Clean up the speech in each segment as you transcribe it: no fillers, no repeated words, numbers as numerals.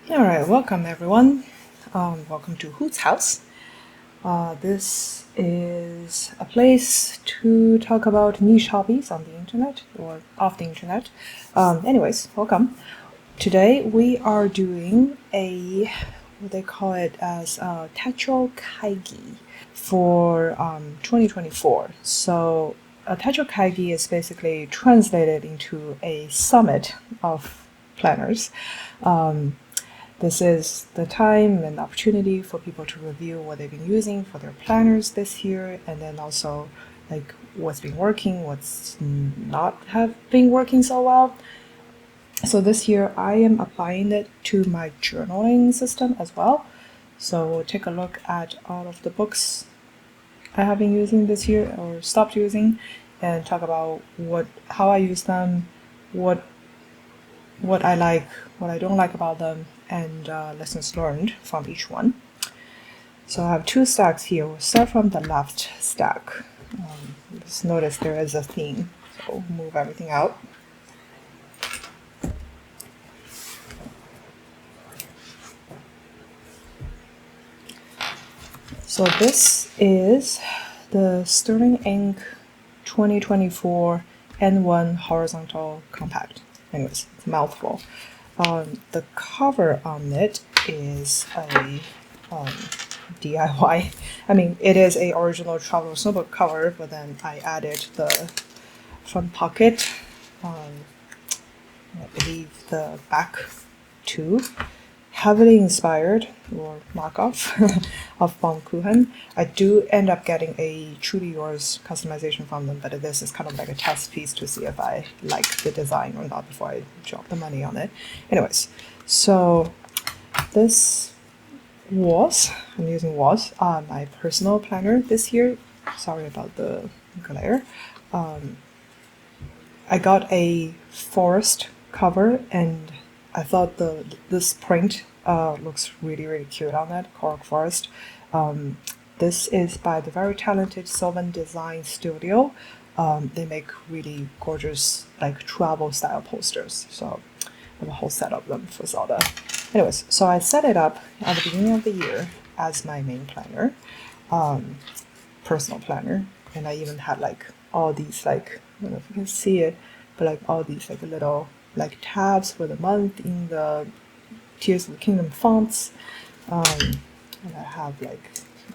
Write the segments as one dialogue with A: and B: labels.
A: All right, welcome everyone. Welcome to Hoot's House. This is a place to talk about niche hobbies on the internet or off the internet. Anyways, welcome. Today we are doing what they call it as Techo Kaigi for 2024. So Techo Kaigi is basically translated into a summit of planners. This is the time and opportunity for people to review what they've been using for their planners this year, and then also like what's been working, what's not have been working so well. So this year I am applying it to my journaling system as well. So we'll take a look at all of the books I have been using this year or stopped using, and talk about how I use them, what what I like, what I don't like about them, and lessons learned from each one. So I have two stacks here. We'll start from the left stack. Just notice there is a theme, so move everything out. So this is the Sterling Ink 2024 N1 Horizontal Compact. Anyways, it's a mouthful. The cover on it is a DIY. I mean, it is a original travel notebook cover, but then I added the front pocket, I believe the back too. Heavily inspired or knockoff of Baumkuchen. I do end up getting a True to Yours customization from them, but this is kind of like a test piece to see if I like the design or not before I drop the money on it. Anyways, so this I'm using my personal planner this year. Sorry about the glare. I got a forest cover, and I thought this print looks really cute on that cork forest. This is by the very talented Sylvan Design Studio. They make really gorgeous like travel style posters. So I have a whole set of them for Zelda. Anyways, so I set it up at the beginning of the year as my main planner, personal planner, and I even had like all these like, I don't know if you can see it, but like all these like little like tabs for the month in the Tears of the Kingdom fonts. And I have like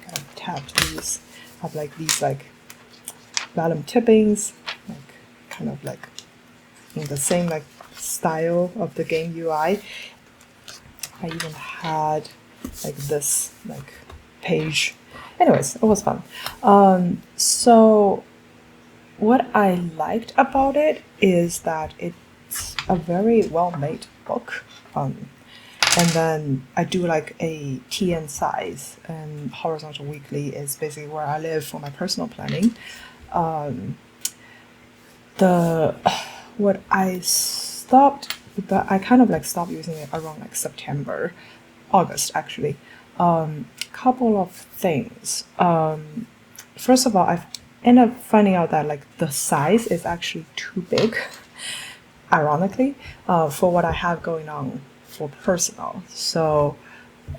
A: kind of tabbed these. I have like these like vellum tippings, like kind of like in the same like style of the game UI. I even had like this like page. Anyways, it was fun. So what I liked about it is that it's a very well-made book. And then I do like a TN size, and horizontal weekly is basically where I live for my personal planning. The what I stopped, but I kind of like stopped using it around like September, August actually. Couple of things. First of all, I've ended up finding out that like the size is actually too big, ironically, for what I have going on for personal. So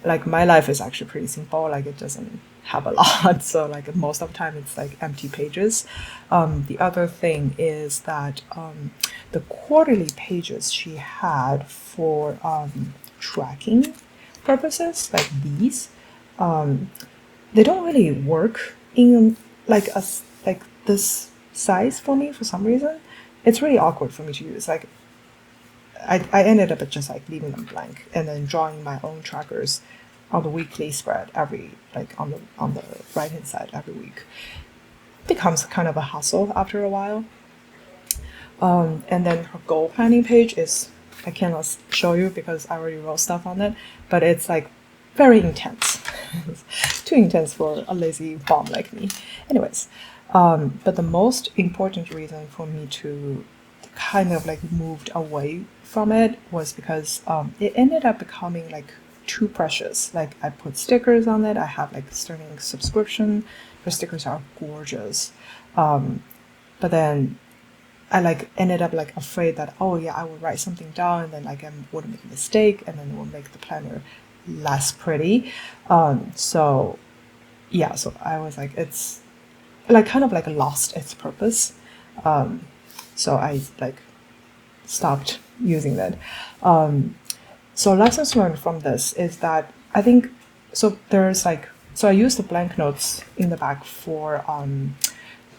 A: like my life is actually pretty simple. Like it doesn't have a lot. So like most of the time it's like empty pages. The other thing is that the quarterly pages she had for tracking purposes, like these, they don't really work in like like this size for me for some reason. It's really awkward for me to use. Like I ended up just like leaving them blank and then drawing my own trackers on the weekly spread every like on the right hand side every week. Becomes kind of a hassle after a while. And then her goal planning page is, I cannot show you because I already wrote stuff on it, but it's like very intense. Too intense for a lazy bomb like me. Anyways, but the most important reason for me to kind of like moved away from it was because it ended up becoming like too precious. Like I put stickers on it. I have like Sterling subscription. Her stickers are gorgeous. But then I like ended up like afraid that, oh yeah, I would write something down and then like I would make a mistake and then it would make the planner less pretty. So yeah, so I was like, it's like kind of like lost its purpose. So I like stopped using that. So lessons learned from this is that I think so there's like so I use the blank notes in the back for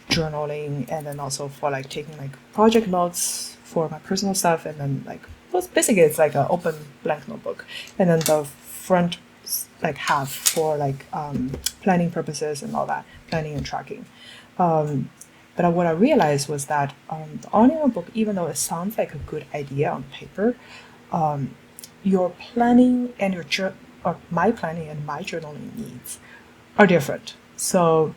A: journaling and then also for like taking like project notes for my personal stuff and then like well, basically it's like an open blank notebook and then the front like half for like planning purposes and all that planning and tracking. But what I realized was that the audio book, even though it sounds like a good idea on paper, your planning and or my planning and my journaling needs are different. So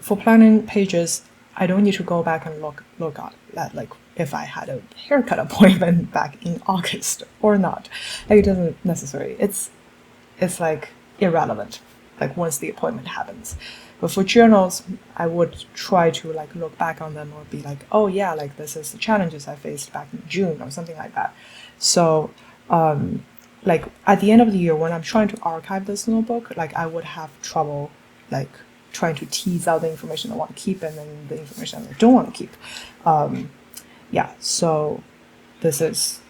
A: for planning pages, I don't need to go back and look at like if I had a haircut appointment back in August or not. Like it doesn't necessarily. It's like irrelevant. Like once the appointment happens. But for journals, I would try to like look back on them or be like, oh yeah, like this is the challenges I faced back in June or something like that. So like at the end of the year when I'm trying to archive this notebook, like I would have trouble like trying to tease out the information I want to keep and then the information I don't want to keep. Yeah, so this is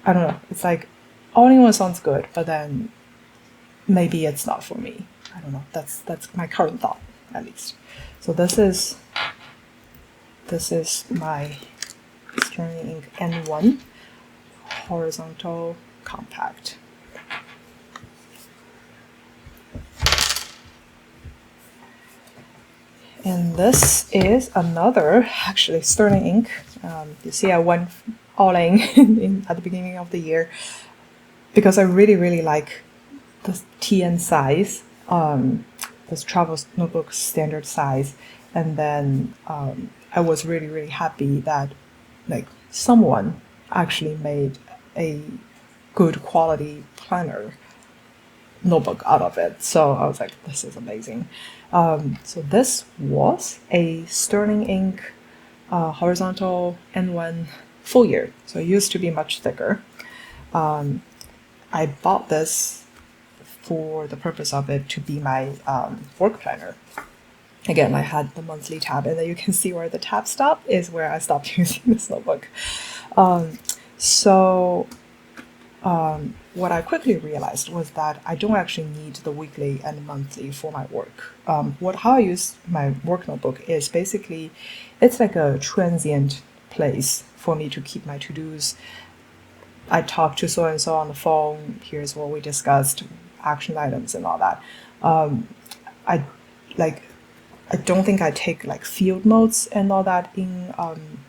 A: I don't know, it's like all in one sounds good, but then maybe it's not for me. I don't know. That's my current thought, at least. So this is my Sterling Ink N1 horizontal compact. And this is another, actually, Sterling Ink. You see, I went all in at the beginning of the year because I really, really like the TN size, this travel notebook standard size, and then I was really really happy that like someone actually made a good quality planner notebook out of it. So I was like, this is amazing. So this was a Sterling Ink horizontal N1 full year. So it used to be much thicker. I bought this for the purpose of it to be my work planner. Again, I had the monthly tab, and then you can see where the tab stopped is where I stopped using this notebook. What I quickly realized was that I don't actually need the weekly and monthly for my work. How I use my work notebook is basically, it's like a transient place for me to keep my to-dos. I talked to so and so on the phone. Here's what we discussed, action items and all that. I like. I don't think I take like field notes and all that in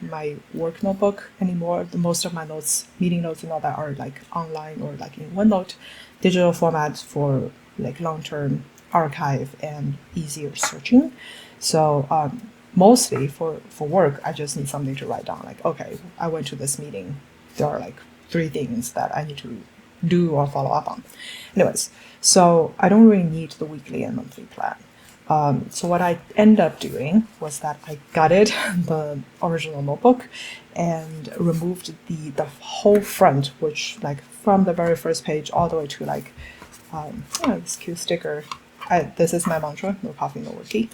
A: my work notebook anymore. Most of my notes, meeting notes and all that are like online or like in OneNote, digital format for like long-term archive and easier searching. So mostly for work, I just need something to write down. Like, okay, I went to this meeting. There are like 3 things that I need to do or follow up on. Anyways, so I don't really need the weekly and monthly plan. So what I ended up doing was that I gutted the original notebook and removed the whole front, which like from the very first page all the way to like this cute sticker. This is my mantra: no coffee, no worky.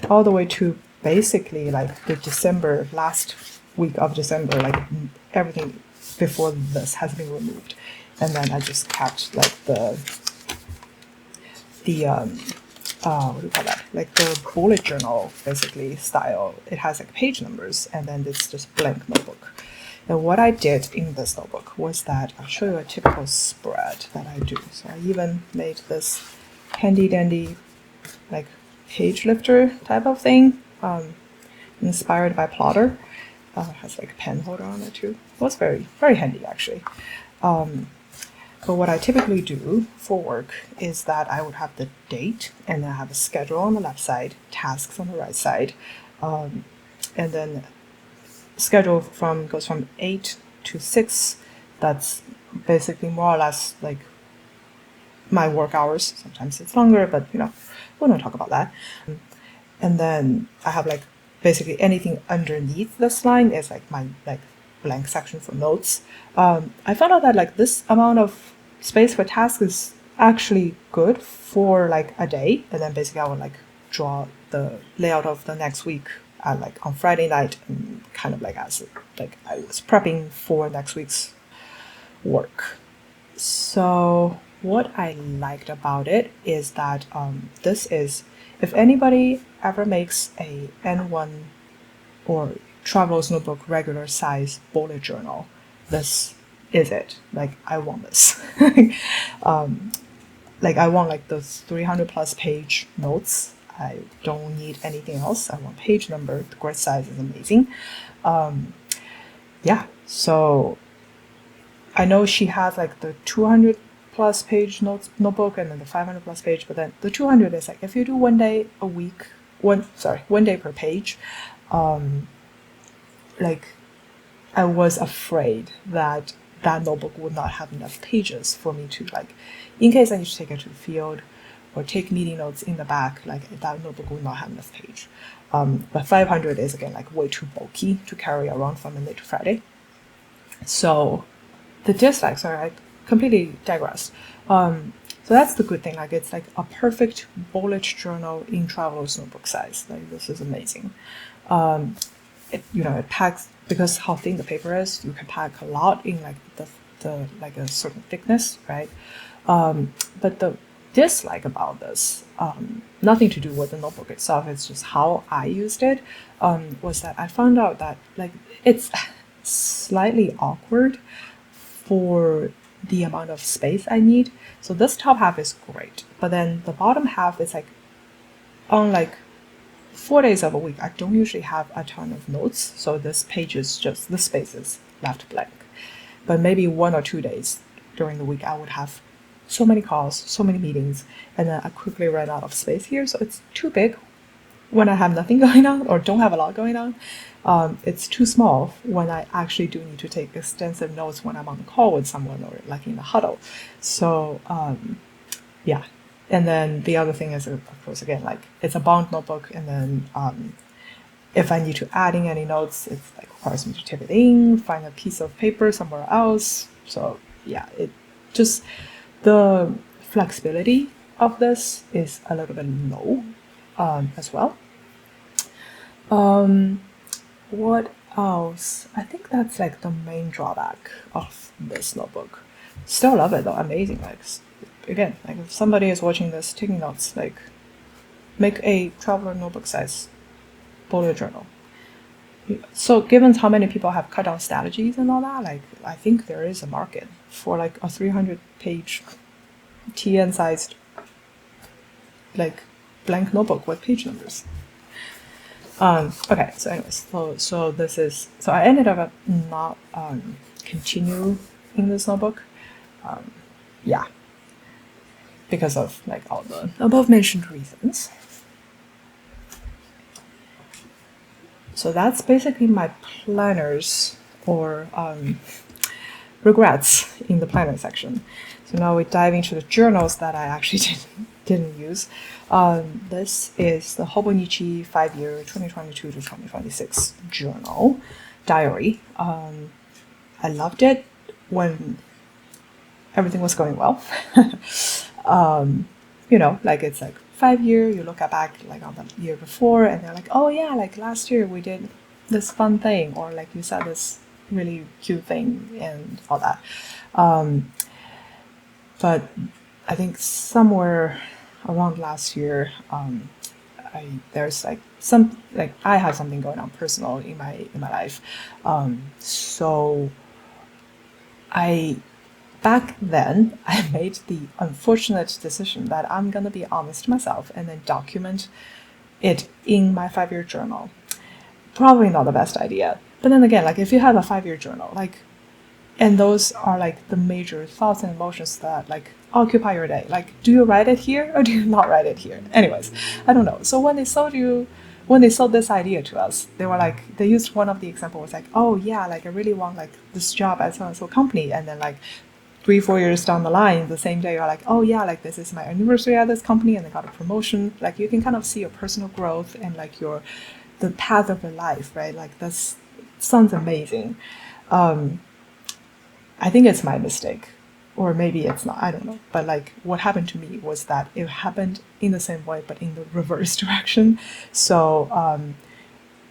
A: All the way to basically like the last week of December, like everything before this has been removed, and then I just kept like the what do you call that? Like the bullet journal, basically style. It has like page numbers, and then it's just blank notebook. And what I did in this notebook was that I'll show you a typical spread that I do. So I even made this handy dandy, like page lifter type of thing, inspired by Plotter. Has like a pen holder on it too. It was very very handy actually. But what I typically do for work is that I would have the date and then I have a schedule on the left side, tasks on the right side, and then schedule goes from 8 to 6. That's basically more or less like my work hours. Sometimes it's longer, but we don't talk about that. And then I have like basically anything underneath this line is like my like blank section for notes. I found out that like this amount of space for tasks is actually good for like a day, and then basically I would like draw the layout of the next week like on Friday night, and kind of like as like I was prepping for next week's work. So what I liked about it is that this is, if anybody ever makes a N1 or traveler's notebook regular size bullet journal, this is it. Like I want this. Like I want like those 300 plus page notes. I don't need anything else. I want page number. The grid size is amazing. Yeah, so I know she has like the 200 plus page notebook and then the 500 plus page, but then the 200 is like if you do 1 day a week, 1 day per page, like I was afraid that that notebook would not have enough pages for me to like, in case I need to take it to the field or take meeting notes in the back, like that notebook would not have enough page. But 500 is again like way too bulky to carry around from Monday to Friday. So the dislike, sorry, I completely digressed. So that's the good thing. Like it's like a perfect bullet journal in traveler's notebook size. Like this is amazing. It packs, because how thin the paper is, you can pack a lot in like the like a certain thickness, right? But the dislike about this, nothing to do with the notebook itself, it's just how I used it, was that I found out that like it's slightly awkward for the amount of space I need. So this top half is great, but then the bottom half is like, on like 4 days of a week, I don't usually have a ton of notes, so this page is just the space is left blank. But maybe 1 or 2 days during the week, I would have so many calls, so many meetings, and then I quickly ran out of space here, so it's too big when I have nothing going on or don't have a lot going on. It's too small when I actually do need to take extensive notes when I'm on the call with someone or like in a huddle. So yeah. And then the other thing is, of course, again, like it's a bound notebook, and then if I need to add in any notes, it's like requires me to type it in, find a piece of paper somewhere else. So yeah, it just, the flexibility of this is a little bit low as well. What else? I think that's like the main drawback of this notebook. Still love it though, amazing. Like again, like if somebody is watching this taking notes, like make a traveler notebook size bullet journal. So given how many people have cut down strategies and all that, like I think there is a market for like a 300 page TN sized like blank notebook with page numbers. Okay, so anyways, so this is, so I ended up not continue in this notebook. Yeah, because of like all the above mentioned reasons. So that's basically my planners or regrets in the planner section. So now we dive into the journals that I actually didn't use. This is the Hobonichi 5-year 2022 to 2026 journal diary. I loved it when everything was going well. Like it's like 5 year, you look back like on the year before and they're like, oh yeah, like last year we did this fun thing, or like you said this really cute thing and all that. But I think somewhere around last year, there's like I have something going on personal in my life. So back then, I made the unfortunate decision that I'm gonna be honest to myself and then document it in my 5-year journal. Probably not the best idea. But then again, like if you have a 5-year journal, like, and those are like the major thoughts and emotions that like occupy your day. Like, do you write it here or do you not write it here? Anyways, I don't know. So when they sold this idea to us, they used one of the examples like, oh yeah, like I really want like this job at so-and-so company. And then like 3-4 years down the line, the same day you're like, oh yeah, like this is my anniversary at this company and I got a promotion. Like you can kind of see your personal growth and like your the path of your life, right? Like that sounds amazing. I think it's my mistake, or maybe it's not. I don't know. But like what happened to me was that it happened in the same way, but in the reverse direction. So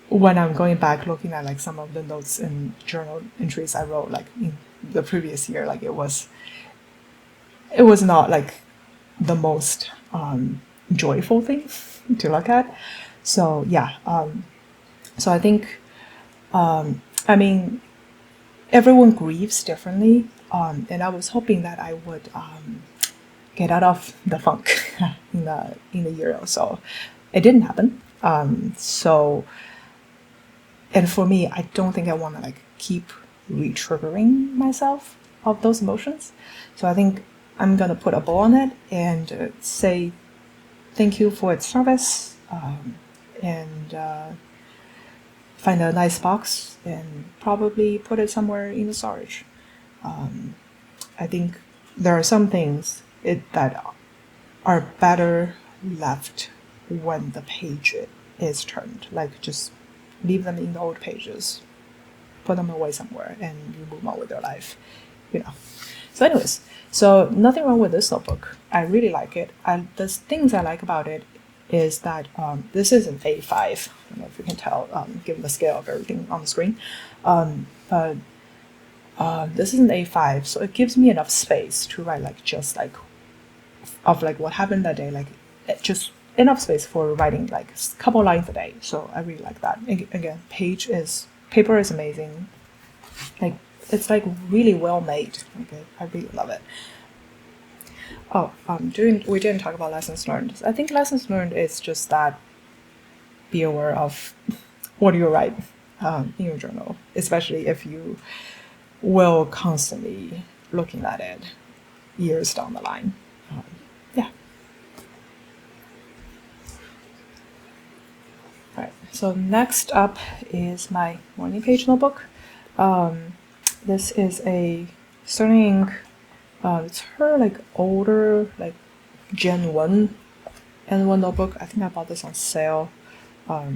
A: when I'm going back looking at like some of the notes and journal entries I wrote like in the previous year, like it was not like the most joyful thing to look at. So yeah, so I think I mean everyone grieves differently, and I was hoping that I would get out of the funk in a year or so. It didn't happen. So and for me, I don't think I want to like keep re-triggering myself of those emotions. So I think I'm gonna put a bow on it and say thank you for its service, and find a nice box and probably put it somewhere in the storage. I think there are some things that are better left when the page is turned. Like just leave them in the old pages, put them away somewhere, and you move on with your life. You know. So, anyways, so nothing wrong with this notebook. I really like it. And the things I like about it is that this is an A5. I don't know if you can tell, given the scale of everything on the screen. But this is an A5, so it gives me enough space to write like just like of like what happened that day, like just enough space for writing like a couple lines a day. So I really like that. Again, paper is amazing. Like it's like really well made. Okay, I really love it. Oh, we didn't talk about lessons learned. I think lessons learned is just that be aware of what you write in your journal, especially if you will constantly looking at it years down the line. Yeah. All right. So next up is my morning page notebook. This is a Sterling. It's her like older like Gen 1 N1 notebook. I think I bought this on sale. Yeah,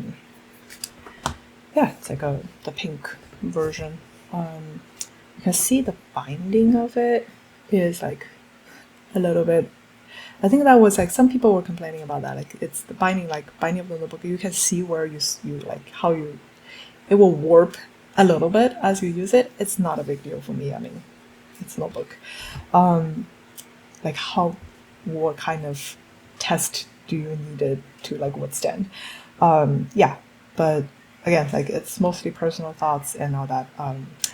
A: it's like the pink version. You can see the binding of it is like a little bit. I think that was like some people were complaining about that. Like it's the binding of the notebook. You can see where you like how it will warp a little bit as you use it. It's not a big deal for me. I mean, it's a notebook. Like what kind of test do you need it to like withstand? Yeah, but again, like it's mostly personal thoughts and all that.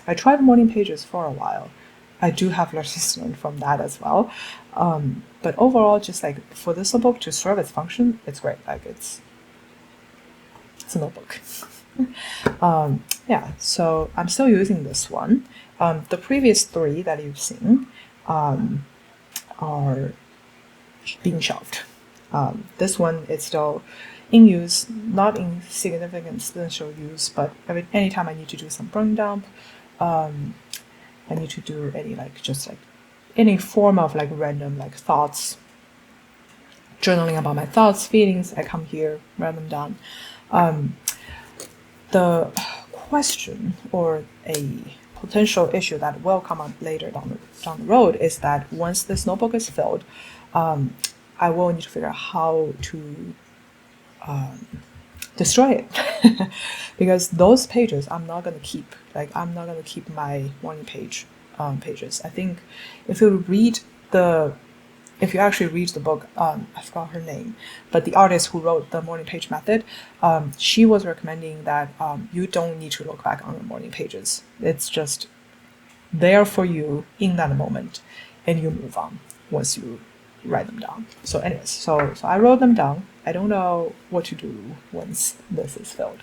A: I tried morning pages for a while. I do have lessons learned from that as well. But overall, just like for this notebook to serve its function, it's great. Like it's a notebook. Yeah, so I'm still using this one. The previous three that you've seen are being shelved. This one is still in use, not in significant substantial use, but anytime I need to do some burn dump, I need to do any like just like any form of like random like thoughts, journaling about my thoughts, feelings, I come here, write them down. The question or a potential issue that will come up later down the road is that once this notebook is filled, I will need to figure out how to destroy it because those pages I'm not gonna keep. Like I'm not gonna keep my morning page pages. I think if you actually read the book, I forgot her name, but the artist who wrote the morning page method, she was recommending that you don't need to look back on the morning pages. It's just there for you in that moment, and you move on once you write them down. So anyways, so I wrote them down. I don't know what to do once this is filled,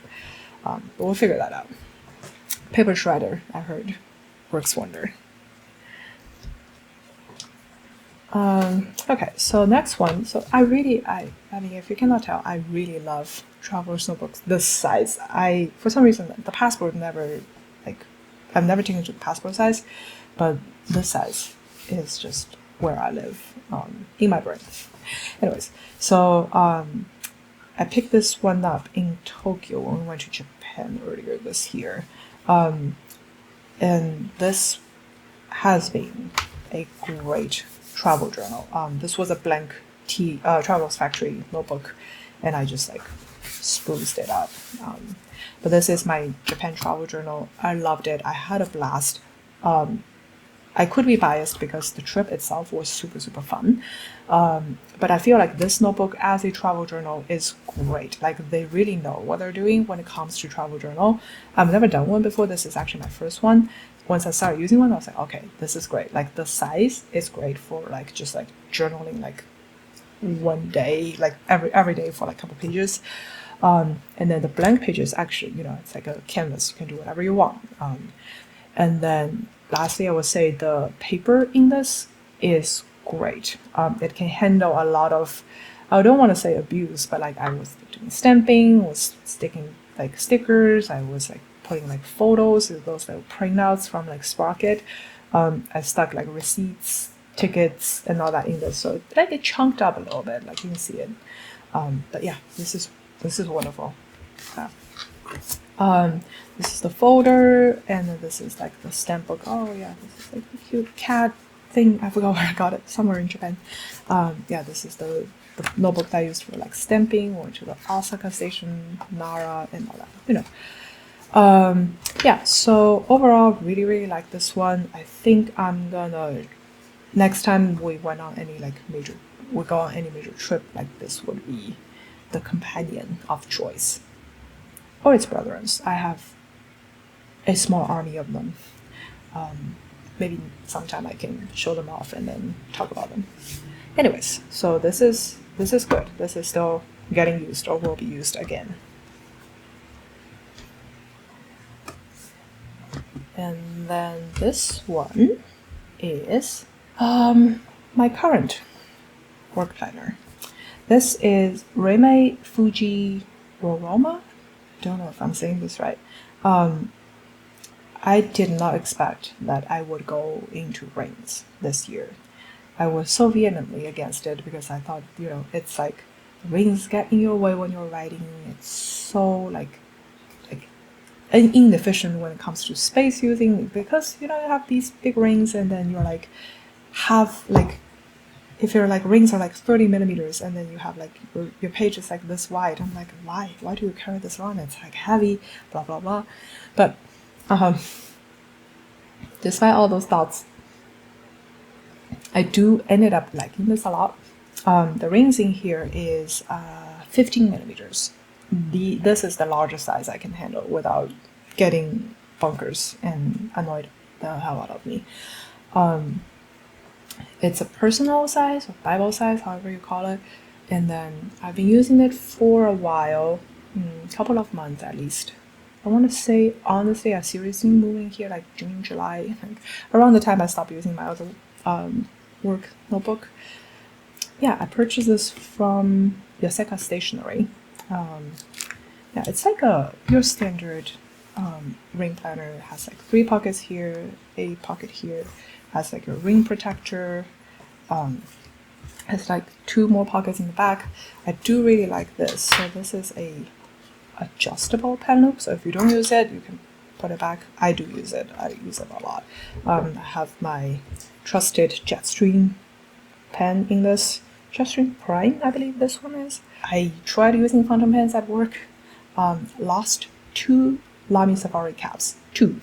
A: but we'll figure that out. Paper shredder, I heard, works wonder. Okay, so next one. So I mean, if you cannot tell, I really love traveler's notebooks. This size, for some reason, the passport never, like, I've never taken to the passport size, but this size is just where I live, in my brain. Anyways, so I picked this one up in Tokyo when we went to Japan earlier this year. And this has been a great travel journal. This was a blank Travels Factory notebook, and I just like spruced it up. But this is my Japan travel journal. I loved it. I had a blast. I could be biased because the trip itself was super, super fun. But I feel like this notebook as a travel journal is great. Like they really know what they're doing when it comes to travel journal. I've never done one before. This is actually my first one. Once I started using one, I was like, okay, this is great. Like the size is great for like just like journaling like one day, like every day for like a couple pages. And then the blank pages actually, it's like a canvas. You can do whatever you want. And then lastly, I would say the paper in this is great. It can handle a lot of, I don't want to say abuse, but like I was doing stamping, was sticking like stickers, I was like putting like photos, those little printouts from like Sprocket. I stuck like receipts, tickets, and all that in this, so like it chunked up a little bit, like you can see it. But yeah, this is wonderful. This is the folder, and then this is like the stamp book. Oh yeah, this is like a cute cat thing. I forgot where I got it, somewhere in Japan. Yeah, this is the notebook that I used for like stamping, or to the Osaka station, Nara, and all that, yeah, so overall, really like this one. I think I'm gonna, next time we go on any major trip, like this would be the companion of choice. Or its brothers. I have a small army of them. Maybe sometime I can show them off and then talk about them. Anyways, so this is good. This is still getting used, or will be used again. And then this one is my current work planner. This is Reimei Fuji Roroma. Don't know if I'm saying this right. I did not expect that I would go into rings this year. I was so vehemently against it because I thought, it's like rings get in your way when you're writing. It's so like inefficient when it comes to space using, because you have these big rings, and then you're like if your like rings are like 30 millimeters, and then you have like your page is like this wide. I'm like, why do you carry this around? It's like heavy, blah blah blah. But despite all those thoughts, I do ended up liking this a lot. The rings in here is 15 millimeters. This is the largest size I can handle without getting bonkers and annoyed the hell out of me. It's a personal size, or Bible size, however you call it. And then I've been using it for a while, a couple of months at least. I want to say, honestly, I seriously moved in here like June, July, around the time I stopped using my other work notebook. Yeah, I purchased this from Yoseka Stationery. Yeah, it's like your standard ring planner. It has like 3 pockets here, a pocket here, has like your ring protector, has like 2 more pockets in the back. I do really like this. So this is a adjustable pen loop, so if you don't use it, you can put it back. I do use it. I use it a lot. I have my trusted Jetstream pen in this. Jetstream Prime, I believe this one is. I tried using fountain pens at work. Lost 2 Lamy Safari caps. 2.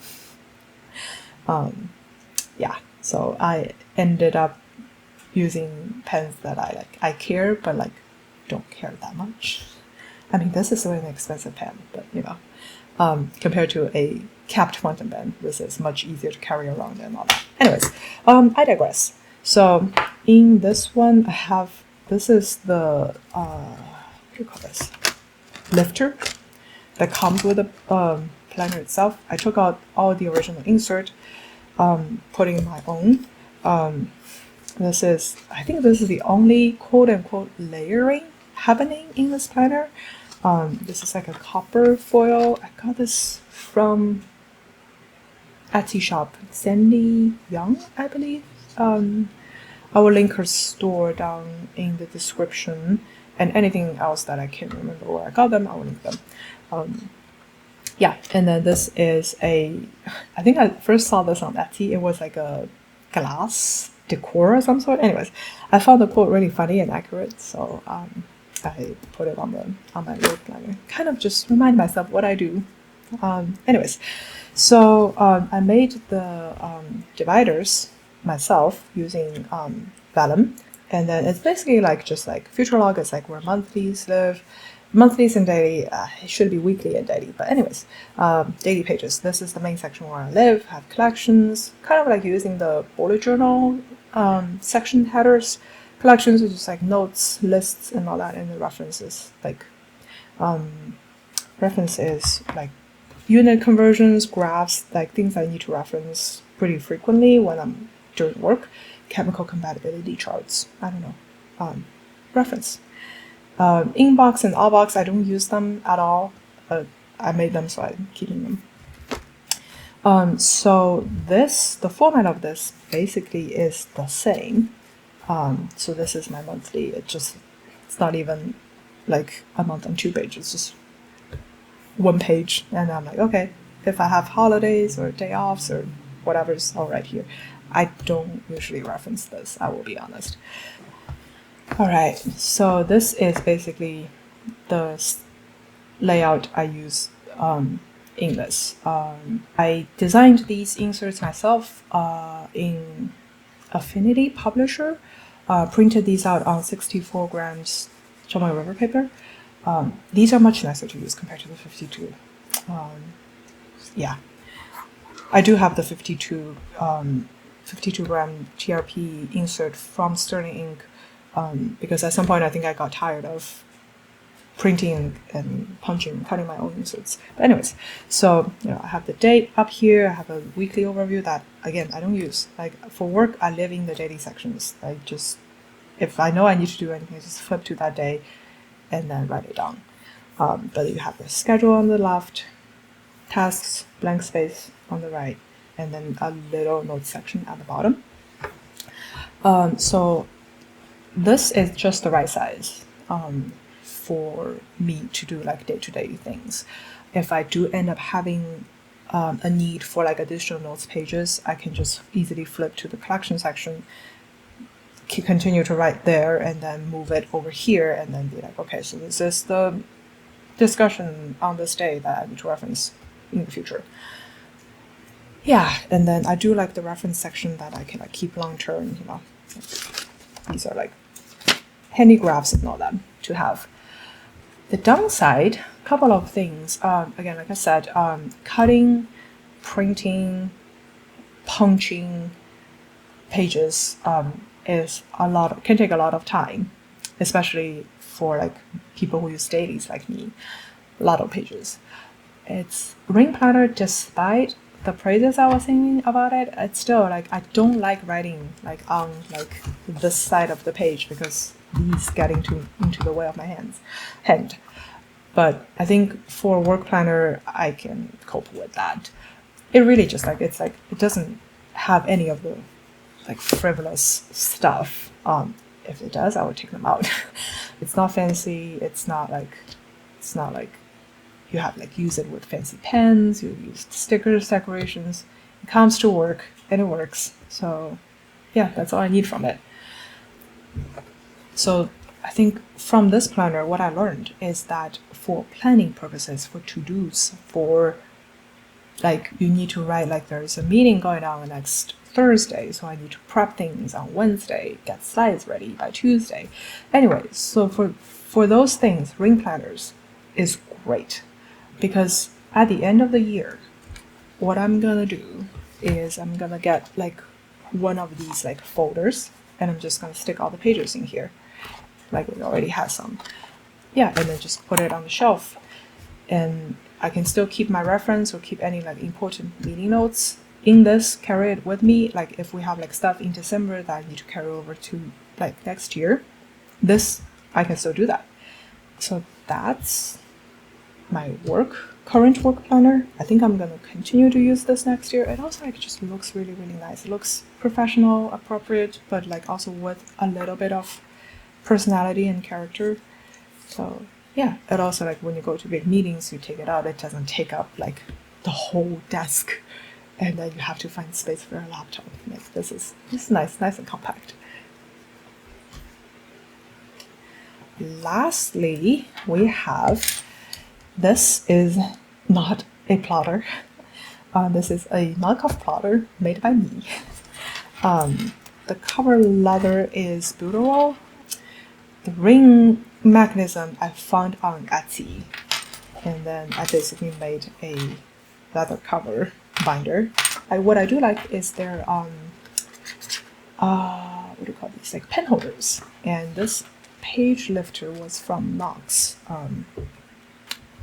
A: Yeah, so I ended up using pens that I care, but like don't care that much. I mean, this is an expensive pen, but compared to a capped fountain pen, this is much easier to carry around and all that. Anyways, I digress. So in this one, this is the what do you call this? Lifter that comes with the planner itself. I took out all the original insert, putting in my own. I think this is the only quote unquote layering happening in this planner. This is like a copper foil. I got this from Etsy shop, Sandy Young, I believe. I will link her store down in the description. and anything else that I can't remember where I got them, I will link them. Yeah, and then this is I think I first saw this on Etsy. It was like a glass decor of some sort. Anyways, I found the quote really funny and accurate, so I put it on my work planner. Kind of just remind myself what I do. Anyways, so I made the dividers myself using vellum, and then it's basically like just like future log is like where monthlies live. Monthlies and daily, it should be weekly and daily, but anyways, daily pages. This is the main section where I live, have collections, kind of like using the bullet journal section headers. Collections is just like notes, lists, and all that, and the references, like references like unit conversions, graphs, like things I need to reference pretty frequently when I'm doing work. Chemical compatibility charts, I don't know, reference. Inbox and outbox, I don't use them at all. I made them, so I'm keeping them. So the format of this basically is the same. So this is my monthly. It's not even like a month on 2 pages. It's just 1 page, and I'm like, okay, if I have holidays or day offs or whatever's all right here. I don't usually reference this, I will be honest. All right, so this is basically the layout I use in this. I designed these inserts myself in Affinity Publisher, printed these out on 64 grams Tomoe River paper. These are much nicer to use compared to the 52. Yeah, I do have the 52 gram TRP insert from Sterling Ink because at some point I think I got tired of printing and punching, cutting my own inserts. But anyways, so I have the date up here. I have a weekly overview that again I don't use. Like for work, I live in the daily sections. I just, if I know I need to do anything, I just flip to that day and then write it down. But you have the schedule on the left, tasks, blank space on the right, and then a little notes section at the bottom. So this is just the right size for me to do like day-to-day things. If I do end up having a need for like additional notes pages, I can just easily flip to the collection section, continue to write there, and then move it over here, and then be like, okay, so this is the discussion on this day that I need to reference in the future. Yeah, and then I do like the reference section that I can like keep long term, These are like handy graphs and all that to have. The downside, a couple of things. Again, like I said, cutting, printing, punching pages can take a lot of time, especially for like people who use dailies like me. A lot of pages. It's Ring Planner, despite the praises I was saying about it, it's still like I don't like writing like on like this side of the page because these get into the way of my hand. But I think for work planner I can cope with that. It really just like it doesn't have any of the like frivolous stuff. If it does, I would take them out. It's not fancy. It's not like you have like use it with fancy pens. You use stickers, decorations. It comes to work and it works. So yeah, that's all I need from it. So I think from this planner, what I learned is that for planning purposes, for to-dos, for like you need to write like there's a meeting going on next Thursday, so I need to prep things on Wednesday, get slides ready by Tuesday. Anyway, so for those things, ring planners is great because at the end of the year, what I'm gonna do is I'm gonna get like one of these like folders and I'm just gonna stick all the pages in here. Like it already has some. Yeah, and then just put it on the shelf. And I can still keep my reference or keep any like important meeting notes in this, carry it with me. Like if we have like stuff in December that I need to carry over to like next year, this, I can still do that. So that's my current work planner. I think I'm gonna continue to use this next year. It also like just looks really, really nice. It looks professional, appropriate, but like also with a little bit of personality and character. So yeah, and also like when you go to big meetings, you take it out, it doesn't take up like the whole desk, and then you have to find space for your laptop. Like this is nice and compact. Lastly, we have, this is not a plotter. This is a knockoff plotter made by me. The cover leather is Butoral. The ring mechanism I found on Etsy, and then I basically made a leather cover binder. What I do like is their what do you call these, like pen holders, and this page lifter was from Knox.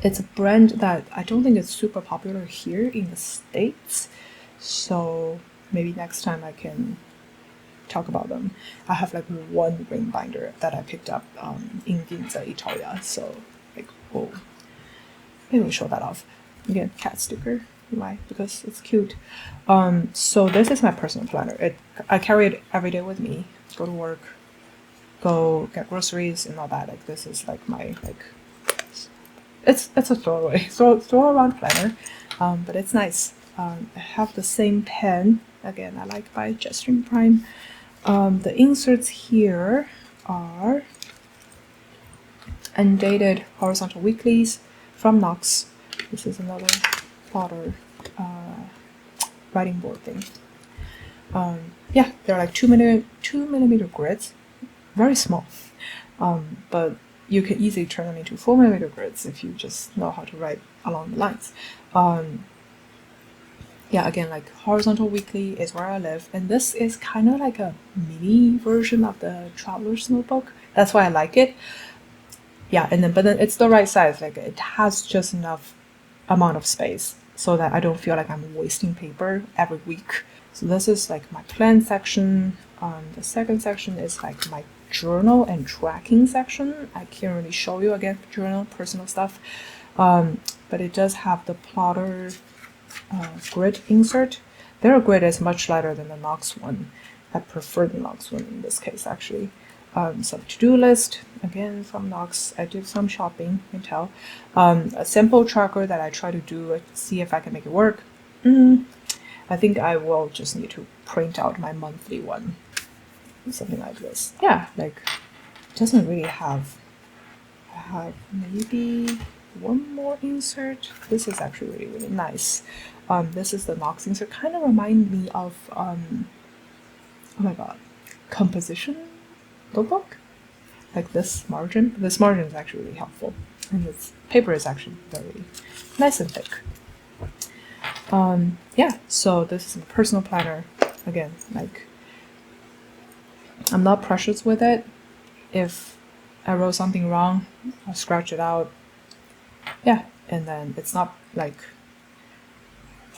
A: It's a brand that I don't think it's super popular here in the States, so maybe next time I can talk about them. I have like one ring binder that I picked up in Ginza, Italia, so like, oh, maybe we'll show that off. Again, cat sticker. Why? Because it's cute. So this is my personal planner. I carry it every day with me. Go to work, go get groceries and all that. Like this is like my like. It's a throwaway, throw around planner, but it's nice. I have the same pen. Again, I like by Jetstream Prime. The inserts here are undated horizontal weeklies from Knox. This is another plotter writing board thing. Yeah, they're like 2 millimeter grids, very small, but you can easily turn them into 4 millimeter grids if you just know how to write along the lines. Yeah, again, like horizontal weekly is where I live, and this is kind of like a mini version of the traveler's notebook. That's why I like it. Yeah, but then it's the right size. Like it has just enough amount of space so that I don't feel like I'm wasting paper every week. So this is like my plan section. The second section is like my journal and tracking section. I can't really show you again journal, personal stuff, but it does have the plotter grid insert. Their grid is much lighter than the Knox one. I prefer the Knox one in this case actually. Some to-do list, again from Knox. I did some shopping, you can tell. A simple tracker that I try to do, see if I can make it work. I think I will just need to print out my monthly one. Something like this. Yeah, like, it doesn't really have, I have maybe one more insert. This is actually really, really nice. This is the Knox insert. Kind of remind me of, oh my god, composition notebook, like this margin. This margin is actually really helpful, and this paper is actually very nice and thick. Yeah, so this is a personal planner. Again, like I'm not precious with it. If I wrote something wrong, I'll scratch it out. Yeah, and then it's not like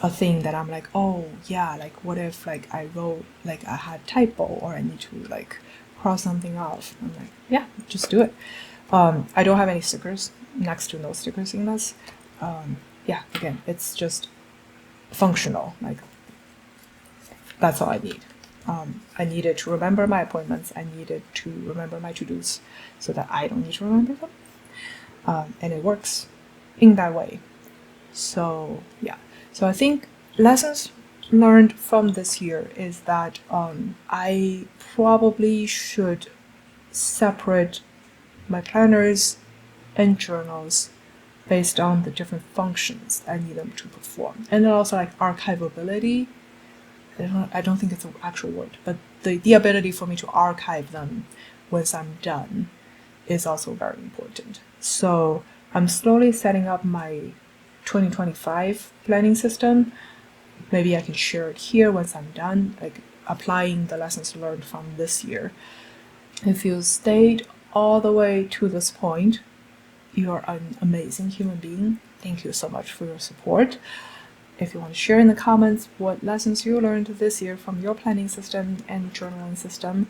A: a thing that I'm like, oh yeah, like what if like I wrote like I had typo or I need to like cross something off. I'm like, yeah, just do it. I don't have any stickers, next to no stickers in this. Yeah, again, it's just functional. Like that's all I need. I needed to remember my appointments. I needed to remember my to-dos so that I don't need to remember them. And it works in that way. So yeah, so I think lessons learned from this year is that I probably should separate my planners and journals based on the different functions I need them to perform. And then also like archivability. I don't think it's an actual word, but the ability for me to archive them once I'm done is also very important. So I'm slowly setting up my 2025 planning system. Maybe I can share it here once I'm done, like applying the lessons learned from this year. If you stayed all the way to this point, you are an amazing human being. Thank you so much for your support. If you want to share in the comments what lessons you learned this year from your planning system and journaling system,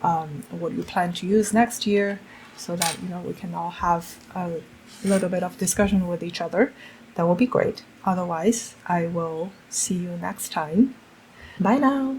A: what you plan to use next year, so that we can all have a little bit of discussion with each other, that will be great. Otherwise, I will see you next time. Bye now.